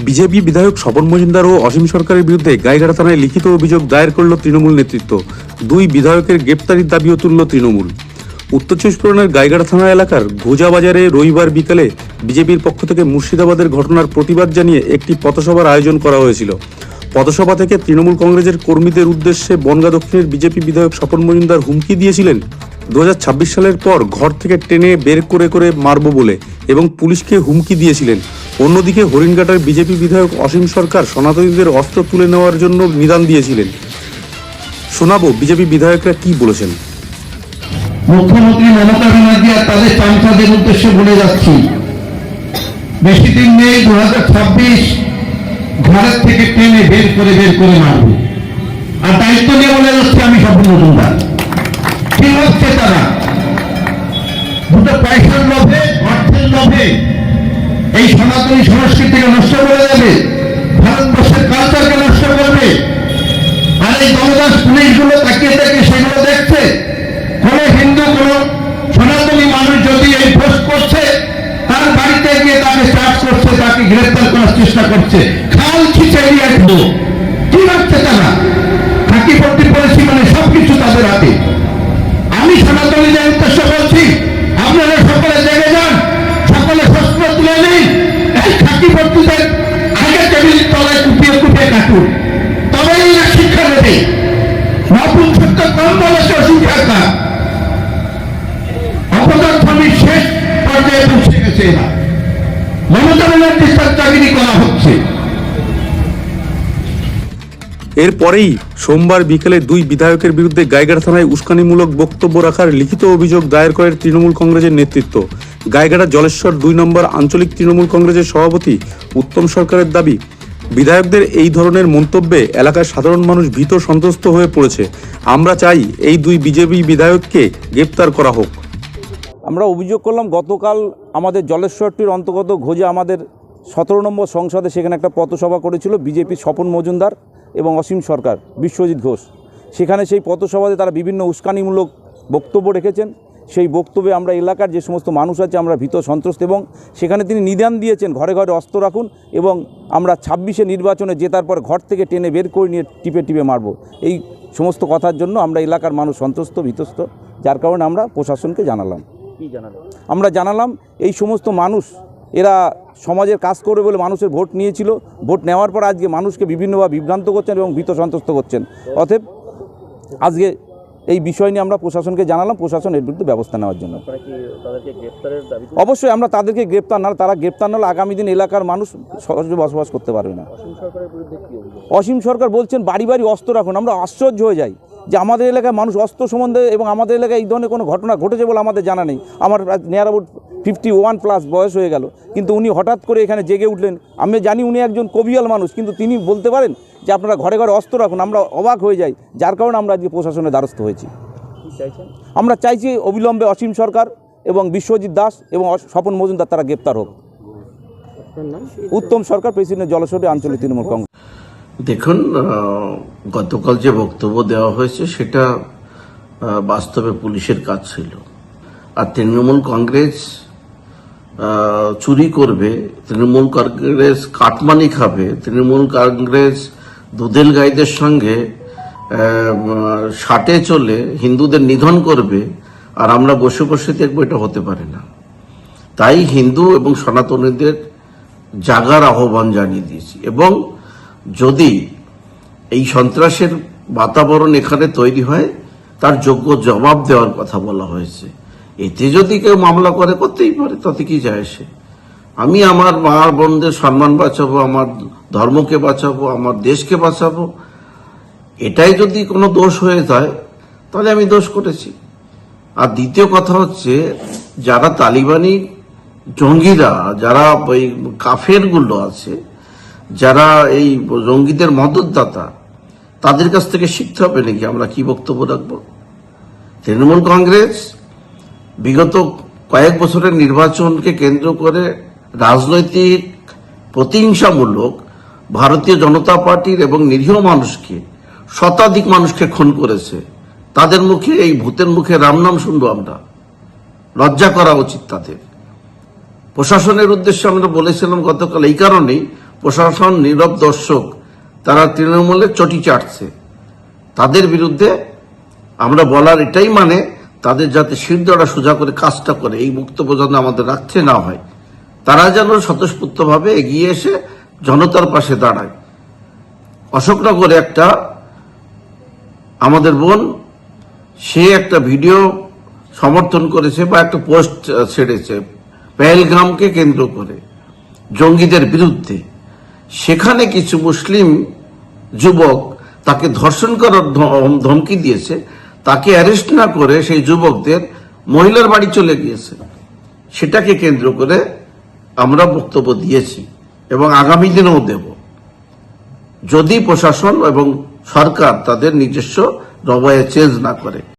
BJP বিধায়ক স্বপন মজুমদার ও অসীম সরকারের বিরুদ্ধে গাইঘাটা থানায় লিখিত অভিযোগ দায়ের করল তৃণমূল নেতৃত্ব। দুই বিধায়কের গ্রেপ্তারির দাবিও তুলল তৃণমূল। উত্তর চব্বিশ পরগনার গাইঘাটা থানা এলাকার ঘোজা বাজারে রবিবার বিকালে বিজেপির পক্ষ থেকে মুর্শিদাবাদের ঘটনার প্রতিবাদ জানিয়ে একটি পথসভার আয়োজন করা হয়েছিল। পথসভা থেকে তৃণমূল কংগ্রেসের কর্মীদের উদ্দেশ্যে বনগাঁ দক্ষিণের বিজেপি বিধায়ক স্বপন মজুমদার হুমকি দিয়েছিলেন 2026 সালের পর ঘর থেকে টেনে বের করে করে মারব বলে এবং পুলিশকে হুমকি দিয়েছিলেন। অন্যদিকে হরিণঘাটার বিজেপি বিধায়ক অসীম সরকার সনাতনীদের অস্ত্র তুলে নেওয়ার জন্য নিদান দিয়েছিলেন। শোনাবো বিজেপি বিধায়করা কি বলেছেন। মুখ্যমন্ত্রী মমতা ব্যানার্জি আর তাদের চামচাদের উদ্দেশ্যে বলে যাচ্ছি, বেশি দিন নেই 2026 ঘরের থেকে টেনে বের করে মারবে। আর দায়িত্ব নিয়ে বলে যাচ্ছি আমি স্বপন মজুমদার। কি হচ্ছে তারা? দুটো পয়সার লোভে, অর্থের লোভে এই সনাতনী সংস্কৃতিকে নষ্ট করে দেবে, ভারতবর্ষের কালচারকে নষ্ট করবে। আর এই দলদাস পুলিশগুলো তাকিয়ে থেকে সেগুলো দেখছে। কোন হিন্দু, কোন সনাতনী মানুষ যদি এই পোস্ট করছে, তার বাড়িতে গিয়ে তাকে চার্জ করছে, তাকে গ্রেফতার করার চেষ্টা করছে। খাল খিচে রাখবো। কি ভাবছে তারা? খাকি পট্টি পলিসি মানে সবকিছু তাদের হাতে। আমি সনাতনীদের উদ্দেশ্য বলছি, আপনারা সকলে জেগে যান, সকলে শস্ত্র তুলে নিন, এই খাকি পট্টিদের আগে টেবিল তলায় কুপিয়ে কাটুন, তবেই এরা শিক্ষা দেবে। নপুংসত্ব কম বলেছে অসীম সরকার, অপদার্থনীর শেষ পর্যায়ে পৌঁছে গেছে। এরা মমতা ব্যানার্জির চাকরি করা হচ্ছে। এরপরেই সোমবার বিকেলে দুই বিধায়কের বিরুদ্ধে গাইঘাটা থানায় উস্কানিমূলক বক্তব্য রাখার লিখিত অভিযোগ দায়ের করে তৃণমূল কংগ্রেসের নেতৃত্ব। গাইঘাটা জলেশ্বর 2 নম্বর আঞ্চলিক তৃণমূল কংগ্রেসের সভাপতি উত্তম সরকারের দাবি, বিধায়কদের এই ধরনের মন্তব্যে এলাকার সাধারণ মানুষ ভীত সন্ত্রস্ত হয়ে পড়েছে। আমরা চাই এই দুই বিজেপি বিধায়ককে গ্রেপ্তার করা হোক। আমরা অভিযোগ করলাম, গতকাল আমাদের জলেশ্বরটির অন্তর্গত ঘোজা আমাদের 17 নম্বর সংসদে সেখানে একটা পথসভা করেছিল বিজেপির স্বপন মজুমদার এবং অসীম সরকার, বিশ্বজিৎ ঘোষ। সেখানে সেই পথসভাতে তারা বিভিন্ন উস্কানিমূলক বক্তব্য রেখেছেন। সেই বক্তব্যে আমরা এলাকার যে সমস্ত মানুষ আছে আমরা ভীত সন্ত্রস্ত, এবং সেখানে তিনি নিদান দিয়েছেন ঘরে ঘরে অস্ত্র রাখুন এবং আমরা 26-এ নির্বাচনে জেতার পর ঘর থেকে টেনে বের করে নিয়ে টিপে মারব। এই সমস্ত কথার জন্য আমরা এলাকার মানুষ সন্ত্রস্ত, ভীতস্ত, যার কারণে আমরা প্রশাসনকে জানালাম। আমরা জানালাম এই সমস্ত মানুষ এরা সমাজের কাজ করবে বলে মানুষের ভোট নিয়েছিল, ভোট নেওয়ার পর আজকে মানুষকে বিভিন্নভাবে বিভ্রান্ত করছেন এবং ভীত সন্ত্রস্ত করছেন। অতএব আজকে এই বিষয় নিয়ে আমরা প্রশাসনকে জানালাম, প্রশাসন এর বিরুদ্ধে ব্যবস্থা নেওয়ার জন্য। অবশ্যই আমরা তাদেরকে গ্রেপ্তার না, তারা গ্রেপ্তার না হলে আগামী দিন এলাকার মানুষ সহজে বসবাস করতে পারবে না। অসীম সরকার বলছেন বাড়ি বাড়ি অস্ত্র রাখুন। আমরা আশ্চর্য হয়ে যাই যে আমাদের এলাকায় মানুষ অস্ত্র সম্বন্ধে এবং আমাদের এলাকায় এই ধরনের কোনো ঘটনা ঘটেছে বলে আমাদের জানা নেই। আমার নিয়ার অ্যাবাউট 51+ বয়স হয়ে গেল, কিন্তু উনি হঠাৎ করে এখানে জেগে উঠলেন। আমি জানি উনি একজন কবিয়াল মানুষ, কিন্তু তিনি বলতে পারেন যে আপনারা ঘরে ঘরে অস্ত্র রাখুন। আমরা অবাক হয়ে যাই, যার কারণে আমরা আজকে প্রশাসনের দ্বারস্থ হয়েছি। আমরা চাইছি অবিলম্বে অসীম সরকার এবং বিশ্বজিৎ দাস এবং স্বপন মজুমদার তারা গ্রেপ্তার হোক। উত্তম সরকার, প্রেসিডেন্ট জলেশ্বরী আঞ্চলিক তৃণমূল কংগ্রেস। দেখুন, গতকাল যে বক্তব্য দেওয়া হয়েছে সেটা বাস্তবে পুলিশের কাজ ছিল। আর তৃণমূল কংগ্রেস চুরি করবে, তৃণমূল কংগ্রেস কাটমানি খাবে, তৃণমূল কংগ্রেস দুধেল গাইদের সঙ্গে ষাটে চলে হিন্দুদের নিধন করবে, আর আমরা বসে বসে দেখবো, এটা হতে পারে না। তাই হিন্দু এবং সনাতনীদের জাগার আহ্বান জানিয়ে দিয়েছি, এবং যদি এই সন্ত্রাসের বাতাবরণ এখানে তৈরি হয় তার যোগ্য জবাব দেওয়ার কথা বলা হয়েছে। এতে যদি কেউ মামলা করে, করতেই পারে, তাতে কি যায় আসে। আমি আমার মা বোনদের সম্মান বাঁচাবো, আমার ধর্মকে বাঁচাবো, আমার দেশকে বাঁচাবো। এটাই যদি কোনো দোষ হয়ে যায় তাহলে আমি দোষ করেছি। আর দ্বিতীয় কথা হচ্ছে, যারা তালিবানি জঙ্গিরা, যারা ওই কাফেরগুলো আছে, যারা এই জঙ্গিদের মদতদাতা, তাদের কাছ থেকে শিখতে হবে নাকি আমরা কি বক্তব্য রাখবো। তৃণমূল কংগ্রেস বিগত কয়েক বছরের নির্বাচনকে কেন্দ্র করে রাজনৈতিক প্রতিহিংসামূলক ভারতীয় জনতা পার্টির এবং নিরীহ মানুষকে, শতাধিক মানুষকে খুন করেছে। তাদের মুখে, এই ভূতের মুখে রাম নাম শুনবো আমরা? লজ্জা করা উচিত তাদের। প্রশাসনের উদ্দেশ্যে আমরা বলেছিলাম গতকাল এই কারণেই, প্রশাসন নীরব দর্শক, তারা তৃণমূলের চটি চাটছে। তাদের বিরুদ্ধে আমরা বলার এটাই মানে তাদের যাতে শিরদাঁড়া সোজা করে কাজটা করে, এই বক্তব্য যেন আমাদের রাখতে না হয়। তারা যেন স্বতঃস্ফূর্তভাবে এগিয়ে এসে জনতার পাশে দাঁড়ায়। অশোকনগরে একটা আমাদের বোন, সে একটা ভিডিও সমর্থন করেছে বা একটা পোস্ট ছেড়েছে পেহেলগামকে কেন্দ্র করে জঙ্গিদের বিরুদ্ধে। সেখানে কিছু মুসলিম যুবক তাকে ধর্ষণ করার ধমকি দিয়েছে, তাকে অ্যারেস্ট না করে সেই যুবকদের মহিলার বাড়ি চলে গিয়েছে। সেটাকে কেন্দ্র করে আমরা বক্তব্য দিয়েছি এবং আগামী দিনেও দেব, যদি প্রশাসন এবং সরকার তাদের নিজস্ব রবায়ে চেঞ্জ না করে।